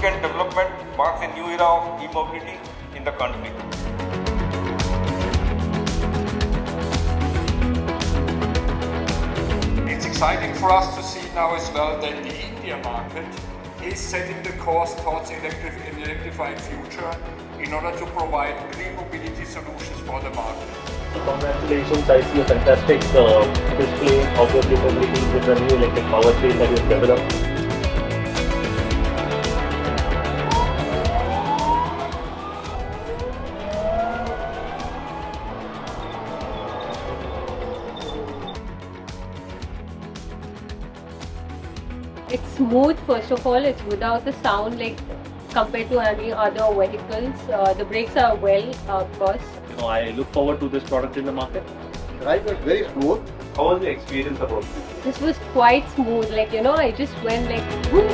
significant development marks a new era of e-mobility in the country. It's exciting for us to see now as well that the India market is setting the course towards an electrified future in order to provide green mobility solutions for the market. Congratulations, I see a fantastic display of your capabilities with the new electric powertrain that you've developed. It's smooth, first of all. It's without the sound like compared to any other vehicles. The brakes are well, of course. I look forward to this product in the market. The ride was very smooth. How was the experience about this? This was quite smooth. Like, I just went like, whoo!